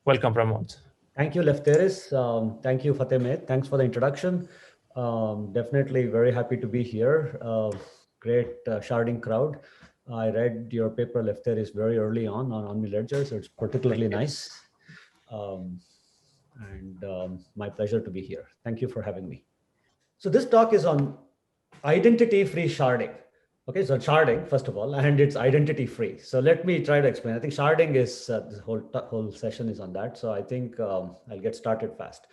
Welcome, Pramod. Thank you, Lefteris. Thank you, Fateh. Thanks for the introduction. Definitely very happy to be here. Great sharding crowd. I read your paper, Lefteris, very early on Omni Ledger, so it's particularly nice. Um, and my pleasure to be here. Thank you for having me. So this talk is on identity-free sharding. Okay, so sharding, first of all, and it's identity-free. So let me try to explain. I think sharding is, this whole session is on that. So I think I'll get started fast.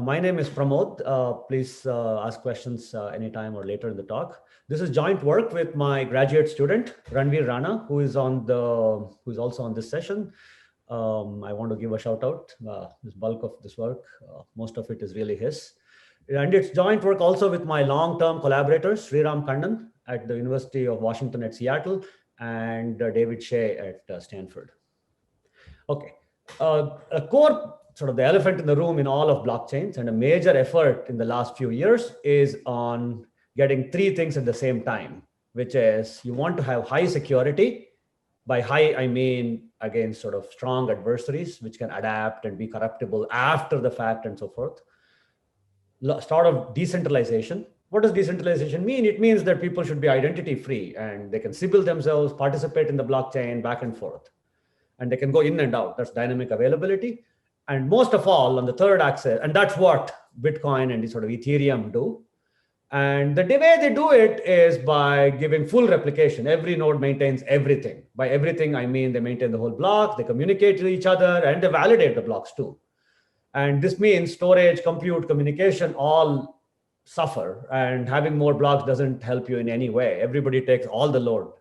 My name is Pramod. Please ask questions anytime or later in the talk. This is joint work with my graduate student, Ranveer Rana, who's also on this session. I want to give a shout out. This bulk of this work, most of it is really his. And it's joint work also with my long-term collaborators, Sriram Kannan at the University of Washington at Seattle and David Shea at Stanford. Okay, a core sort of the elephant in the room in all of blockchains and a major effort in the last few years is on getting three things at the same time, which is you want to have high security. By high, I mean against sort of strong adversaries, which can adapt and be corruptible after the fact and so forth. Start of decentralization. What does decentralization mean? It means that people should be identity free and they can Sybil themselves, participate in the blockchain back and forth. And they can go in and out. That's dynamic availability. And most of all, on the third axis, and that's what Bitcoin and the sort of Ethereum do. And the way they do it is by giving full replication. Every node maintains everything. By everything, I mean they maintain the whole block, they communicate to each other, and they validate the blocks too. And this means storage, compute, communication all suffer. And having more blocks doesn't help you in any way. Everybody takes all the load,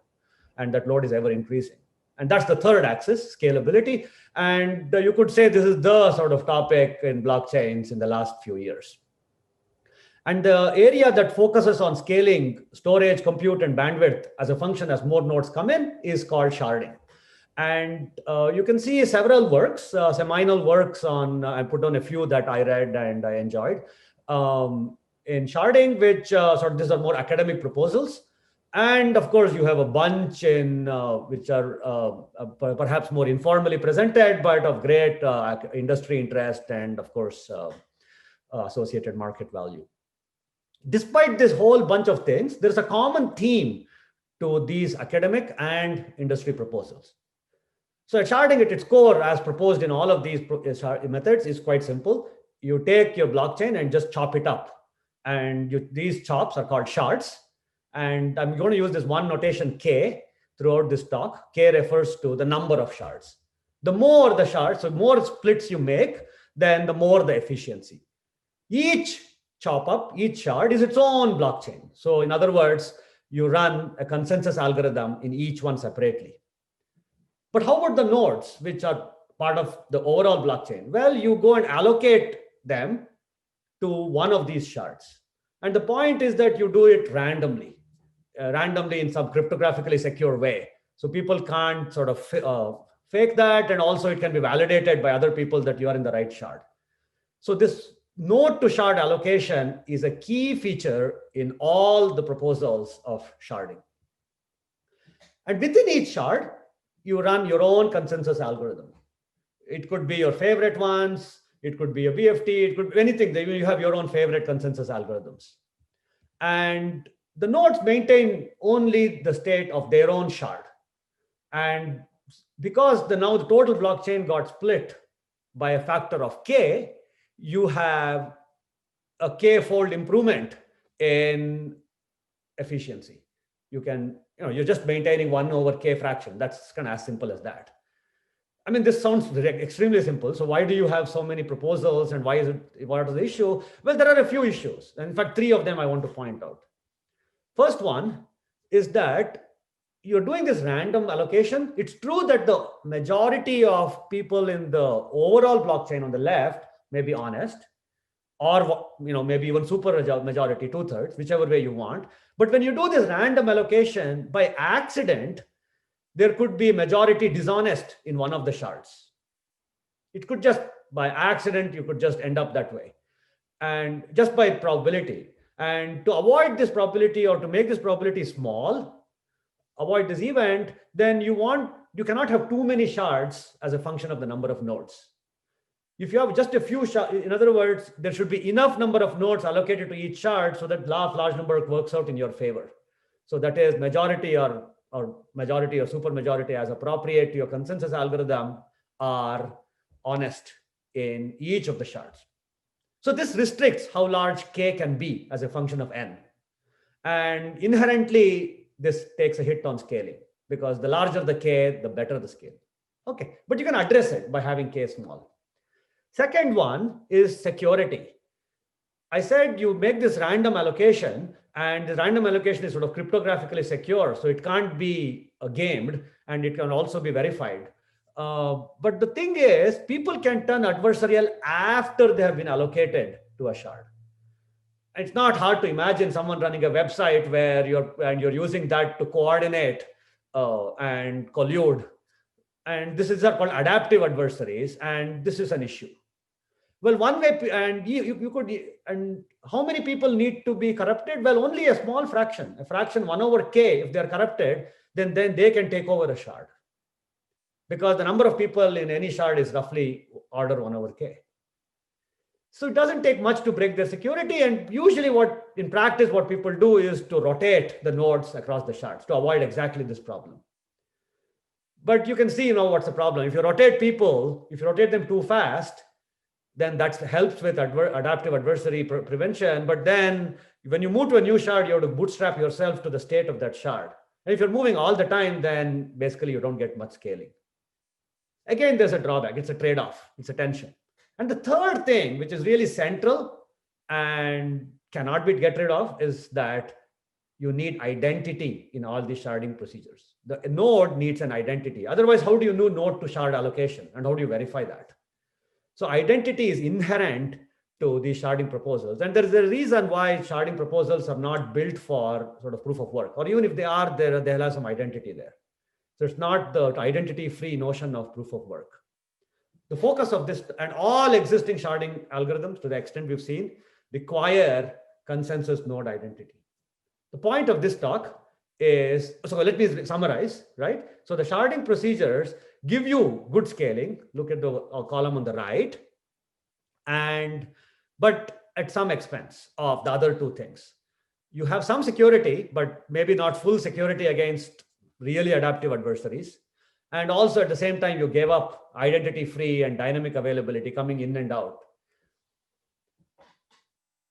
and that load is ever increasing. And that's the third axis, scalability. And you could say this is the sort of topic in blockchains in the last few years. And the area that focuses on scaling storage, compute, and bandwidth as a function as more nodes come in is called sharding. And you can see several works, seminal works on, I put on a few that I read and I enjoyed. In sharding, which sort of these are more academic proposals. And of course, you have a bunch in which are perhaps more informally presented, but of great industry interest and of course, associated market value. Despite this whole bunch of things, there's a common theme to these academic and industry proposals. So sharding at its core, as proposed in all of these methods, is quite simple. You take your blockchain and just chop it up. And these chops are called shards. And I'm going to use this one notation K throughout this talk. K refers to the number of shards. The more the shards, so more splits you make, then the more the efficiency. Each chop up, each shard is its own blockchain. So in other words, you run a consensus algorithm in each one separately. But how about the nodes, which are part of the overall blockchain? Well, you go and allocate them to one of these shards. And the point is that you do it randomly in some cryptographically secure way. So people can't sort of fake that. And also it can be validated by other people that you are in the right shard. So this node to shard allocation is a key feature in all the proposals of sharding. And within each shard, you run your own consensus algorithm. It could be your favorite ones. It could be a BFT. It could be anything. You have your own favorite consensus algorithms. And the nodes maintain only the state of their own shard. And because now the total blockchain got split by a factor of K, you have a K-fold improvement in efficiency. You're just maintaining 1 over K fraction. That's kind of as simple as that. I mean, this sounds extremely simple. So why do you have so many proposals and what is the issue? Well, there are a few issues. In fact, 3 of them I want to point out. First one is that you're doing this random allocation. It's true that the majority of people in the overall blockchain on the left may be honest, or maybe even super majority, 2/3, whichever way you want. But when you do this random allocation by accident, there could be majority dishonest in one of the shards. It could just by accident, you could just end up that way. And just by probability. And to avoid this probability or to make this probability small, avoid this event, then you cannot have too many shards as a function of the number of nodes. if you have just a few shards, in other words, there should be enough number of nodes allocated to each shard so that large number works out in your favor. So that is majority or majority or super majority as appropriate to your consensus algorithm are honest in each of the shards. So this restricts how large K can be as a function of N. And inherently, this takes a hit on scaling because the larger the K, the better the scale. Okay, but you can address it by having K small. Second one is security. I said you make this random allocation, and the random allocation is sort of cryptographically secure, so it can't be gamed, and it can also be verified. But the thing is, people can turn adversarial after they have been allocated to a shard. It's not hard to imagine someone running a website where you're using that to coordinate and collude. And this is called adaptive adversaries, and this is an issue. Well, one way, and you could, and how many people need to be corrupted? Well, only a small fraction, a fraction 1/k. If they're corrupted, then they can take over a shard. Because the number of people in any shard is roughly order 1/k. So it doesn't take much to break their security. And usually in practice, what people do is to rotate the nodes across the shards to avoid exactly this problem. But you can see, what's the problem. If you rotate people, if you rotate them too fast, then that helps with adaptive adversary prevention. But then when you move to a new shard, you have to bootstrap yourself to the state of that shard. And if you're moving all the time, then basically you don't get much scaling. Again, there's a drawback. It's a trade-off. It's a tension. And the third thing, which is really central and cannot be get rid of, is that you need identity in all these sharding procedures. The node needs an identity. Otherwise, how do you know node to shard allocation? And how do you verify that? So identity is inherent to these sharding proposals. And there is a reason why sharding proposals are not built for sort of proof of work. Or even if they are, they'll have some identity there. So it's not the identity-free notion of proof of work. The focus of this, and all existing sharding algorithms, to the extent we've seen, require consensus node identity. The point of this talk is, so let me summarize, right? So the sharding procedures give you good scaling. Look at the column on the right, but at some expense of the other two things. You have some security, but maybe not full security against really adaptive adversaries. And also at the same time, you gave up identity-free and dynamic availability coming in and out.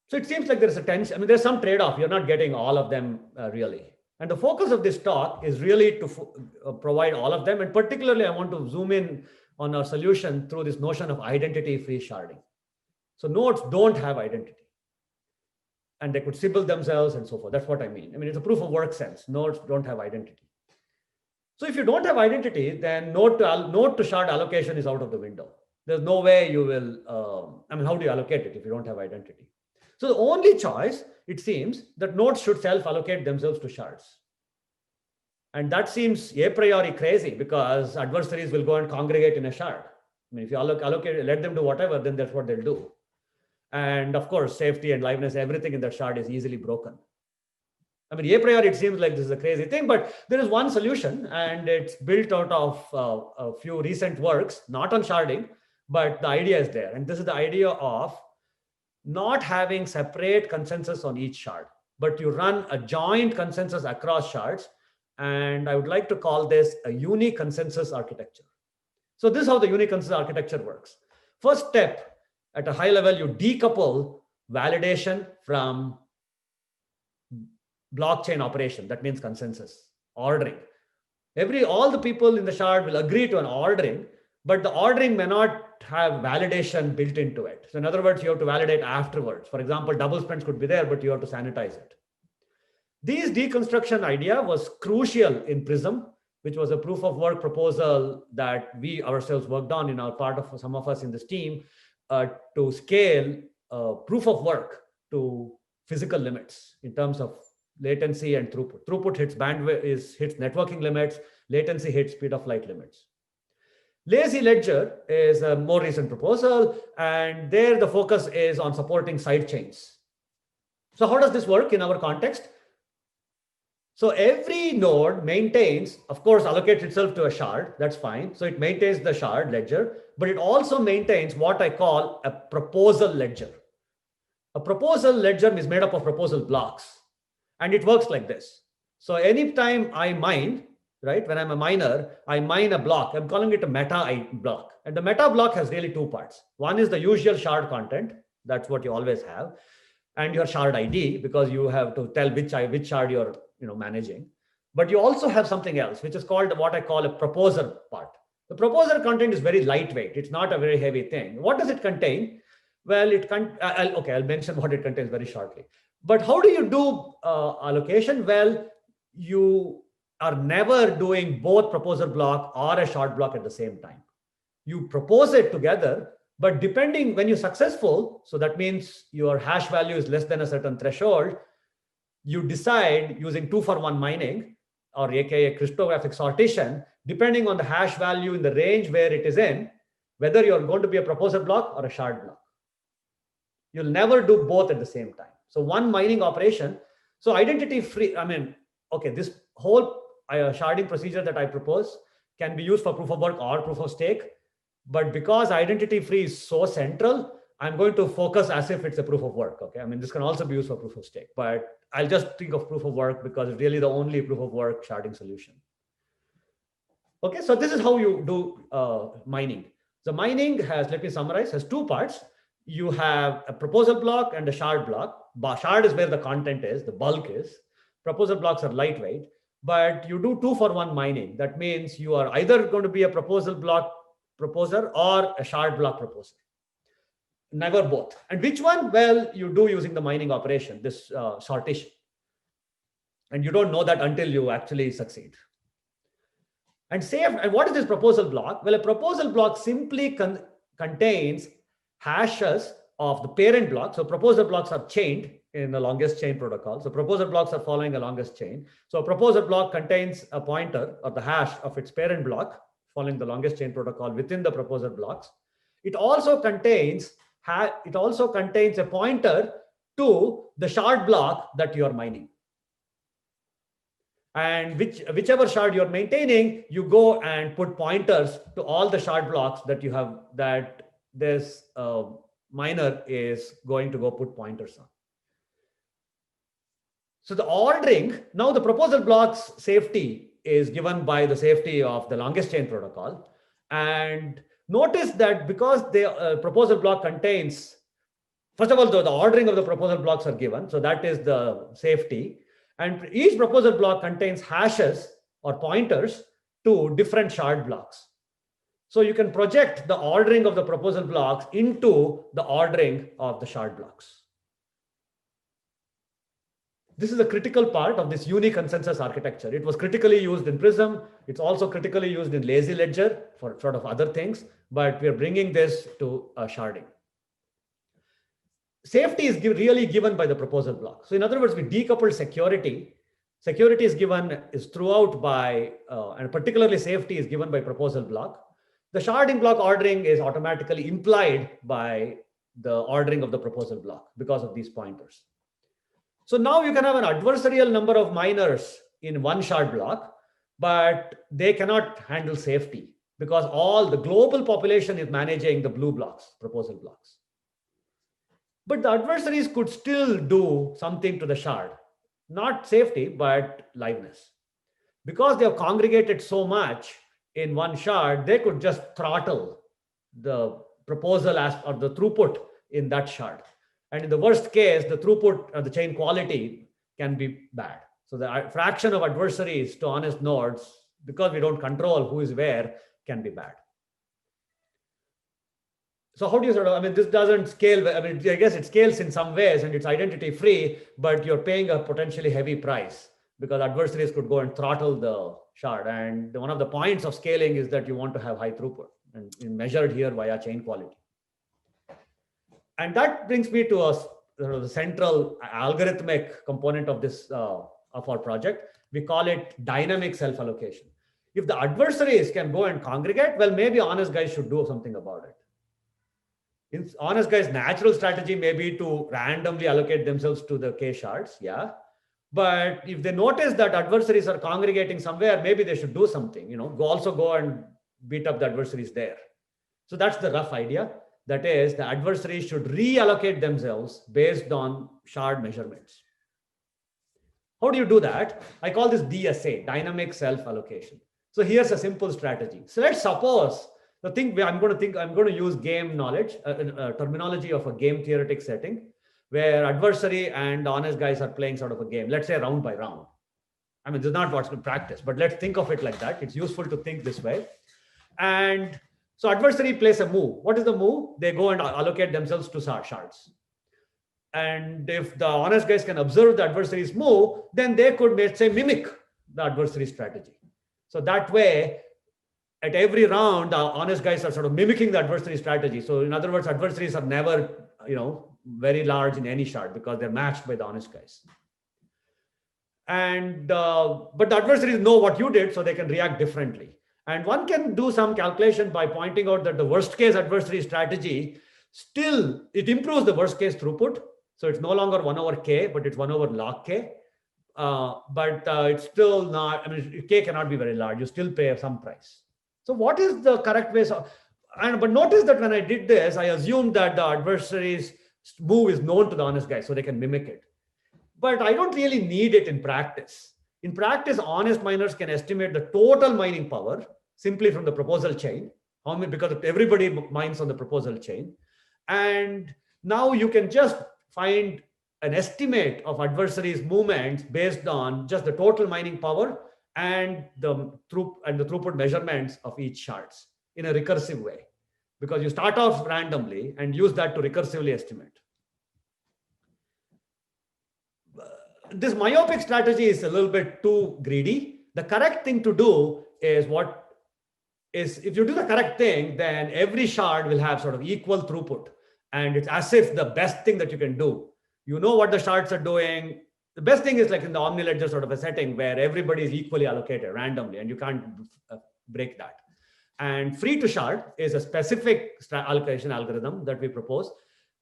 So it seems like there's a tension. I mean, there's some trade-off. You're not getting all of them really. And the focus of this talk is really to provide all of them. And particularly, I want to zoom in on our solution through this notion of identity-free sharding. So nodes don't have identity. And they could symbol themselves and so forth. That's what I mean. I mean, it's a proof of work sense. Nodes don't have identity. So if you don't have identity, then node to shard allocation is out of the window. There's no way you will, how do you allocate it if you don't have identity? So the only choice, it seems, that nodes should self-allocate themselves to shards. And that seems a priori crazy because adversaries will go and congregate in a shard. I mean, if you allocate, let them do whatever, then that's what they'll do. And of course, safety and liveness, everything in that shard is easily broken. I mean, a priori, it seems like this is a crazy thing, but there is one solution, and it's built out of a few recent works, not on sharding, but the idea is there. And this is the idea of not having separate consensus on each shard, but you run a joint consensus across shards. And I would like to call this a unique consensus architecture. So this is how the unique consensus architecture works. First step, at a high level, you decouple validation from blockchain operation. That means consensus, ordering. All the people in the shard will agree to an ordering, but the ordering may not have validation built into it. So in other words, you have to validate afterwards. For example, double spends could be there, but you have to sanitize it. This deconstruction idea was crucial in Prism, which was a proof of work proposal that we ourselves worked on in our part of some of us in this team to scale proof of work to physical limits in terms of latency and throughput. Throughput hits bandwidth, hits networking limits, latency hits speed of light limits. Lazy Ledger is a more recent proposal, and there the focus is on supporting side chains. So how does this work in our context? So every node maintains, of course, allocates itself to a shard. That's fine. So it maintains the shard ledger, but it also maintains what I call a proposal ledger. A proposal ledger is made up of proposal blocks, and it works like this. So anytime I mine, right, when I'm a miner, I mine a block. I'm calling it a meta block. And the meta block has really two parts. One is the usual shard content. That's what you always have. And your shard ID, because you have to tell which shard you're managing. But you also have something else, which is called what I call a proposer part. The proposer content is very lightweight. It's not a very heavy thing. What does it contain? Well, I'll mention what it contains very shortly. But how do you do allocation? Well, you are never doing both proposer block or a shard block at the same time. You propose it together, but depending when you're successful, so that means your hash value is less than a certain threshold, you decide using 2-for-1 mining, or aka cryptographic sortition, depending on the hash value in the range where it is in, whether you're going to be a proposer block or a shard block. You'll never do both at the same time. So one mining operation, so identity free, this whole sharding procedure that I propose can be used for proof of work or proof of stake. But because identity free is so central, I'm going to focus as if it's a proof of work. Okay, this can also be used for proof of stake, but I'll just think of proof of work because it's really the only proof of work sharding solution. Okay, so this is how you do mining. The mining has, let me summarize, has two parts. You have a proposal block and a shard block. Shard is where the content is, the bulk is. Proposal blocks are lightweight, but you do 2-for-1 mining. That means you are either going to be a proposal block proposer or a shard block proposer. Never both. And which one? Well, you do using the mining operation, this sortition. And you don't know that until you actually succeed. And what is this proposal block? Well, a proposal block simply contains hashes of the parent block. So proposal blocks are chained in the longest chain protocol. So proposal blocks are following the longest chain. So a proposal block contains a pointer or the hash of its parent block following the longest chain protocol within the proposal blocks. It also contains a pointer to the shard block that you are mining. And whichever shard you're maintaining, you go and put pointers to all the shard blocks that you have, that this miner is going to go put pointers on. So the ordering, now the proposal blocks safety is given by the safety of the longest chain protocol. And notice that because the proposal block contains, first of all, the ordering of the proposal blocks are given. So that is the safety. And each proposal block contains hashes or pointers to different shard blocks. So you can project the ordering of the proposal blocks into the ordering of the shard blocks. This is a critical part of this unique consensus architecture. It was critically used in Prism. It's also critically used in Lazy Ledger for sort of other things, but we're bringing this to sharding. Safety is really given by the proposal block. So in other words, we decouple security. Security is throughout by, and particularly safety is given by proposal block. The sharding block ordering is automatically implied by the ordering of the proposal block because of these pointers. So now you can have an adversarial number of miners in one shard block, but they cannot handle safety because all the global population is managing the blue blocks, proposal blocks. But the adversaries could still do something to the shard, not safety, but liveness. Because they have congregated so much in one shard, they could just throttle the proposal or the throughput in that shard. And in the worst case, the throughput or the chain quality can be bad. So the fraction of adversaries to honest nodes, because we don't control who is where, can be bad. So how do you this doesn't scale. I guess it scales in some ways and it's identity free, but you're paying a potentially heavy price because adversaries could go and throttle the shard. And one of the points of scaling is that you want to have high throughput and measured here via chain quality. And that brings me to the central algorithmic component of this, of our project. We call it dynamic self-allocation. If the adversaries can go and congregate, well, maybe honest guys should do something about it. Honest guys' natural strategy may be to randomly allocate themselves to the K shards, yeah. But if they notice that adversaries are congregating somewhere, maybe they should do something, also go and beat up the adversaries there. So that's the rough idea. That is, the adversaries should reallocate themselves based on shard measurements. How do you do that? I call this DSA, dynamic self-allocation. So here's a simple strategy. So let's suppose the thing I'm going to use game knowledge, terminology of a game theoretic setting, where adversary and honest guys are playing sort of a game. Let's say round by round. I mean, this is not what's in practice, but let's think of it like that. It's useful to think this way. And so adversary plays a move. What is the move? They go and allocate themselves to shards. And if the honest guys can observe the adversary's move, then they could, let's say, mimic the adversary strategy. So that way, at every round, the honest guys are sort of mimicking the adversary strategy. So in other words, adversaries are never, very large in any shard because they're matched by the honest guys. And but the adversaries know what you did, so they can react differently. And one can do some calculation by pointing out that the worst case adversary strategy still, it improves the worst case throughput. So it's no longer 1 over k, but it's 1 over log k. But it's still not, k cannot be very large. You still pay some price. So what is the correct way? But notice that when I did this, I assumed that the adversary's move is known to the honest guy, so they can mimic it. But I don't really need it in practice. In practice, honest miners can estimate the total mining power simply from the proposal chain, because everybody mines on the proposal chain. And now you can just find an estimate of adversaries' movements based on just the total mining power and the throughput measurements of each shards in a recursive way, because you start off randomly and use that to recursively estimate. This myopic strategy is a little bit too greedy. The correct thing to do is if you do the correct thing, then every shard will have sort of equal throughput. And it's as if the best thing that you can do. You know what the shards are doing. The best thing is like in the OmniLedger sort of a setting where everybody is equally allocated randomly, and you can't break that. And free to shard is a specific allocation algorithm that we propose,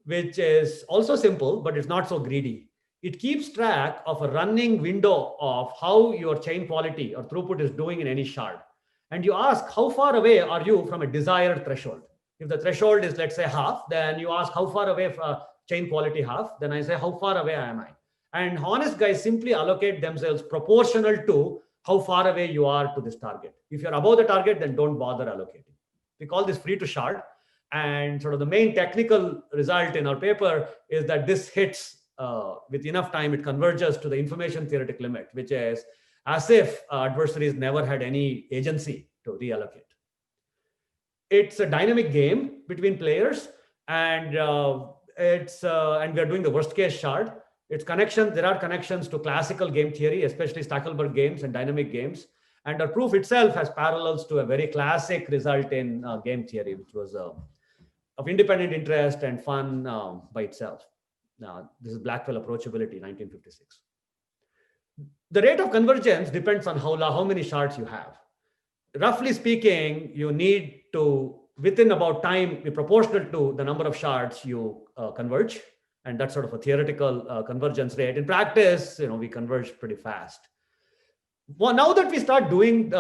which is also simple, but it's not so greedy. It keeps track of a running window of how your chain quality or throughput is doing in any shard. And you ask, how far away are you from a desired threshold? If the threshold is, let's say, half, then you ask how far away from chain quality half. Then I say, how far away am I? And honest guys simply allocate themselves proportional to how far away you are to this target. If you're above the target, then don't bother allocating. We call this free to shard. And sort of the main technical result in our paper is that this hits with enough time, it converges to the information theoretic limit, which is as if adversaries never had any agency to reallocate. It's a dynamic game between players, and and we are doing the worst case shard. It's connections. There are connections to classical game theory, especially Stackelberg games and dynamic games. And our proof itself has parallels to a very classic result in game theory, which was of independent interest and fun by itself. This is Blackwell approachability, 1956. The rate of convergence depends on how many shards you have. Roughly speaking, you need to, within about time, be proportional to the number of shards you converge. And that's sort of a theoretical convergence rate. In practice, we converge pretty fast. Well, now that we start doing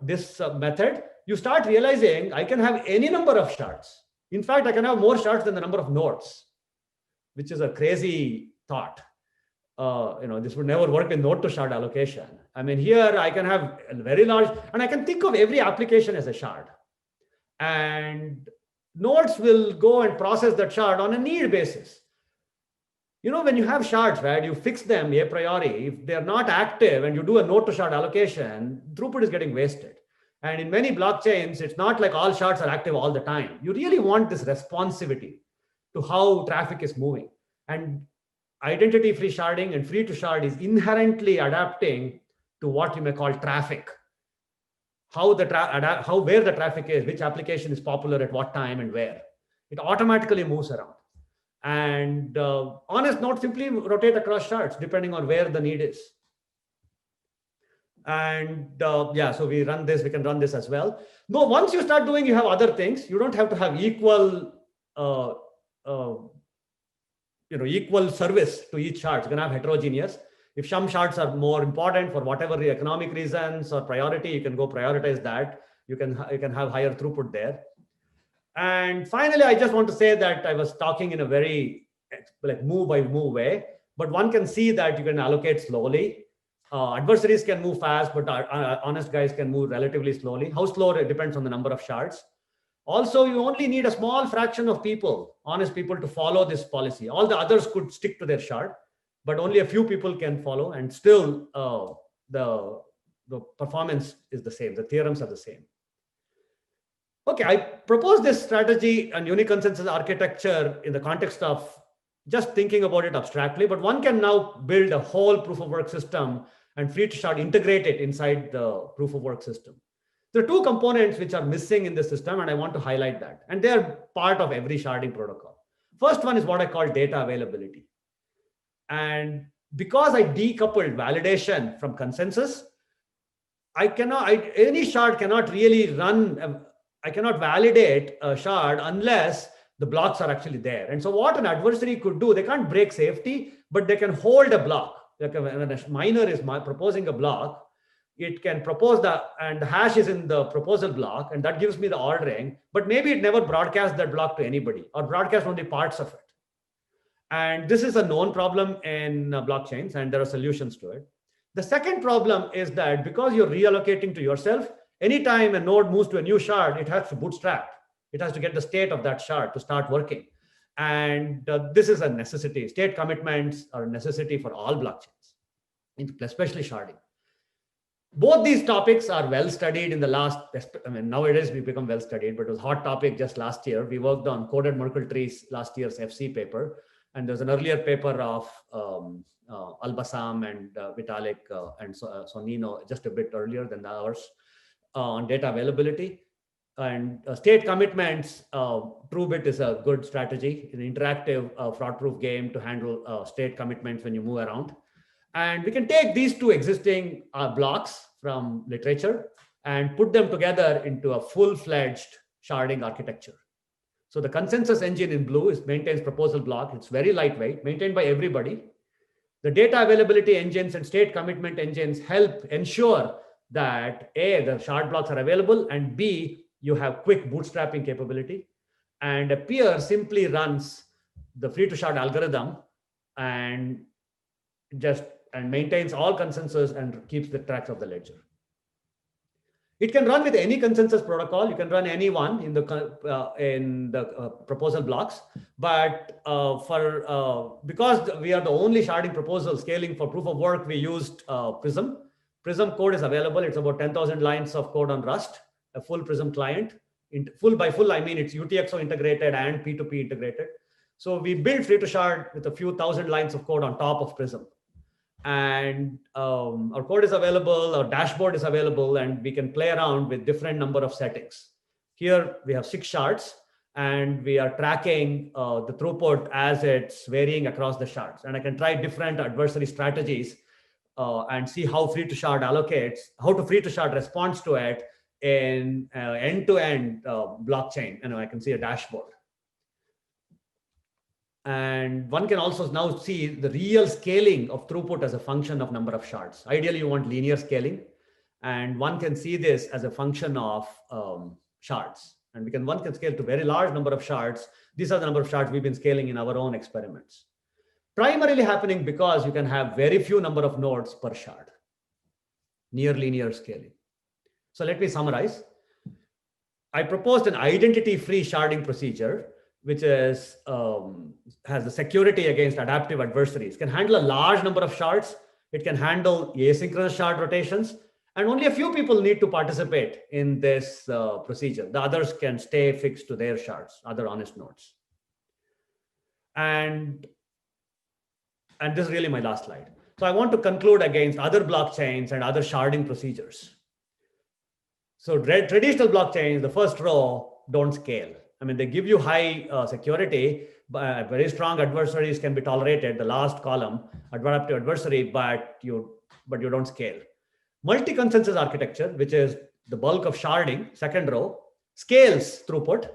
this method, you start realizing I can have any number of shards. In fact, I can have more shards than the number of nodes, which is a crazy thought. This would never work in node to shard allocation. I mean, here I can have a very large, and I can think of every application as a shard. And nodes will go and process that shard on a need basis. When you have shards, right, you fix them a priori. If they're not active and you do a node to shard allocation, throughput is getting wasted. And in many blockchains, it's not like all shards are active all the time. You really want this responsivity to how traffic is moving. And identity-free sharding and free-to-shard is inherently adapting to what you may call traffic. Where the traffic is, which application is popular at what time and where. It automatically moves around. And honest nodes simply rotate across shards depending on where the need is. And so we run this, we can run this as well. No, once you start doing, you have other things. You don't have to have equal equal service to each shard. You can have heterogeneous. If some shards are more important for whatever the economic reasons or priority, you can go prioritize that. You can have higher throughput there. And finally, I just want to say that I was talking in a very like move by move way, but one can see that you can allocate slowly. Adversaries can move fast, but honest guys can move relatively slowly. How slow, it depends on the number of shards. Also, you only need a small fraction of people, honest people, to follow this policy. All the others could stick to their shard, but only a few people can follow, and still the performance is the same. The theorems are the same. Okay, I propose this strategy and uniconsensus architecture in the context of just thinking about it abstractly, but one can now build a whole proof of work system and free to shard integrate it inside the proof of work system. There are two components which are missing in the system, and I want to highlight that. And they are part of every sharding protocol. First one is what I call data availability. And because I decoupled validation from consensus, any shard cannot really run. I cannot validate a shard unless the blocks are actually there. And so what an adversary could do, they can't break safety, but they can hold a block. Like when a miner is proposing a block, it can propose and the hash is in the proposal block, and that gives me the ordering, but maybe it never broadcasts that block to anybody or broadcasts only parts of it. And this is a known problem in blockchains, and there are solutions to it. The second problem is that because you're reallocating to yourself, anytime a node moves to a new shard, it has to bootstrap. It has to get the state of that shard to start working. And this is a necessity. State commitments are a necessity for all blockchains, especially sharding. Both these topics are well studied in the last, nowadays we've become well studied, but it was a hot topic just last year. We worked on coded Merkle trees last year's FC paper. And there's an earlier paper of Al-Bassam and Vitalik and Sonino just a bit earlier than ours on data availability. And state commitments, TrueBit is a good strategy, an interactive fraud-proof game to handle state commitments when you move around. And we can take these two existing blocks from literature and put them together into a full-fledged sharding architecture. So the consensus engine in blue maintains proposal block. It's very lightweight, maintained by everybody. The data availability engines and state commitment engines help ensure that A, the shard blocks are available, and B, you have quick bootstrapping capability. And a peer simply runs the free to shard algorithm and maintains all consensus and keeps the tracks of the ledger. It can run with any consensus protocol. You can run any one in the proposal blocks. But because we are the only sharding proposal scaling for proof of work, we used Prism. Prism code is available. It's about 10,000 lines of code on Rust, a full Prism client. By full, I mean it's UTXO integrated and P2P integrated. So we built free to shard with a few thousand lines of code on top of Prism. And our code is available, our dashboard is available, and we can play around with different number of settings. Here we have 6 shards, and we are tracking the throughput as it's varying across the shards. And I can try different adversary strategies and see how free to shard allocates, how to free to shard responds to it in end-to-end blockchain. And I can see a dashboard. And one can also now see the real scaling of throughput as a function of number of shards. Ideally, you want linear scaling. And one can see this as a function of shards. And one can scale to very large number of shards. These are the number of shards we've been scaling in our own experiments. Primarily happening because you can have very few number of nodes per shard, near linear scaling. So let me summarize. I proposed an identity-free sharding procedure, which has the security against adaptive adversaries. It can handle a large number of shards. It can handle asynchronous shard rotations. And only a few people need to participate in this procedure. The others can stay fixed to their shards, other honest nodes. And this is really my last slide. So I want to conclude against other blockchains and other sharding procedures. So traditional blockchains, the first row, don't scale. I mean, they give you high security, but very strong adversaries can be tolerated. The last column, adaptive adversary, but you don't scale. Multi-consensus architecture, which is the bulk of sharding, second row, scales throughput,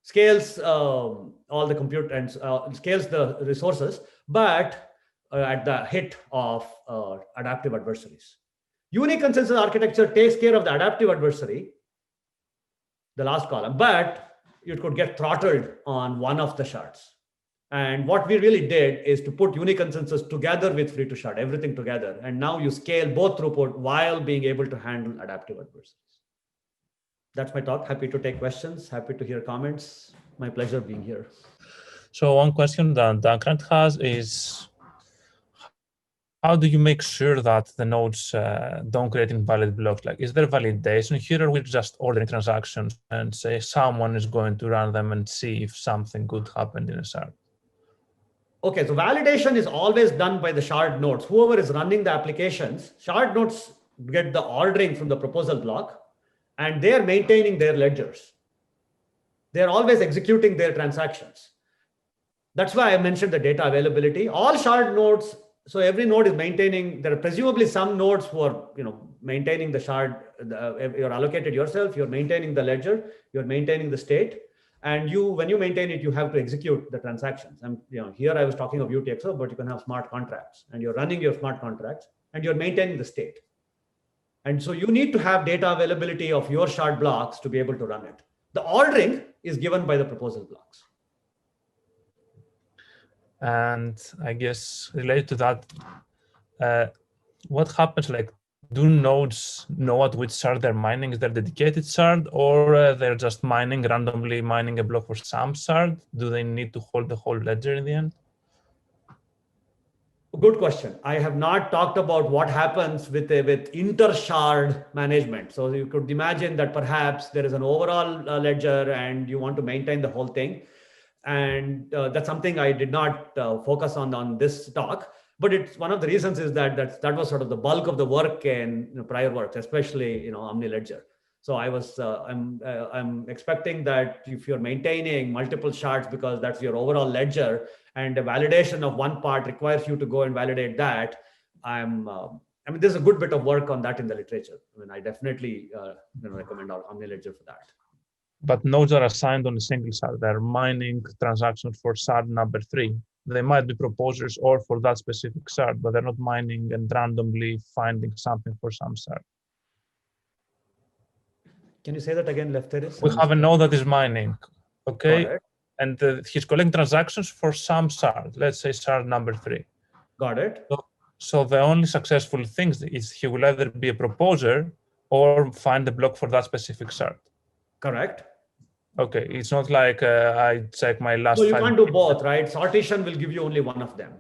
scales all the compute and scales the resources, but at the hit of adaptive adversaries. Uniconsensus architecture takes care of the adaptive adversary, the last column, but you could get throttled on one of the shards. And what we really did is to put uniconsensus together with free to shard, everything together. And now you scale both throughput while being able to handle adaptive adversaries. That's my talk. Happy to take questions. Happy to hear comments. My pleasure being here. So one question that Dankrat has is, how do you make sure that the nodes don't create invalid blocks? Like, is there validation here, or we're just ordering transactions and say someone is going to run them and see if something good happened in a shard? Okay, so validation is always done by the shard nodes. Whoever is running the applications, shard nodes get the ordering from the proposal block, and they're maintaining their ledgers. They're always executing their transactions. That's why I mentioned the data availability. All shard nodes, so every node is maintaining, there are presumably some nodes who are maintaining the shard, you're allocated yourself, you're maintaining the ledger, you're maintaining the state. And when you maintain it, you have to execute the transactions. And here I was talking of UTXO, but you can have smart contracts, and you're running your smart contracts, and you're maintaining the state. And so you need to have data availability of your shard blocks to be able to run it. The ordering is given by the proposal blocks. And I guess related to that, what happens, like, do nodes know at which shard they're mining? Is there a dedicated shard, or they're just randomly mining a block for some shard? Do they need to hold the whole ledger in the end? Good question. I have not talked about what happens with inter-shard management. So you could imagine that perhaps there is an overall ledger and you want to maintain the whole thing. And that's something I did not focus on this talk. But it's one of the reasons is that was sort of the bulk of the work in prior works, especially OmniLedger. So I'm expecting that if you're maintaining multiple shards because that's your overall ledger, and the validation of one part requires you to go and validate that, there's a good bit of work on that in the literature. I definitely recommend OmniLedger for that. But nodes are assigned on a single shard. They're mining transactions for shard number 3. They might be proposers or for that specific shard, but they're not mining and randomly finding something for some shard. Can you say that again, Lefteris? We have a node that is mining, okay? And he's collecting transactions for some shard, let's say shard number 3. Got it. So the only successful thing is he will either be a proposer or find the block for that specific shard. Correct. Okay, it's not like I check my last. So you can't do both, right? Sortition will give you only one of them.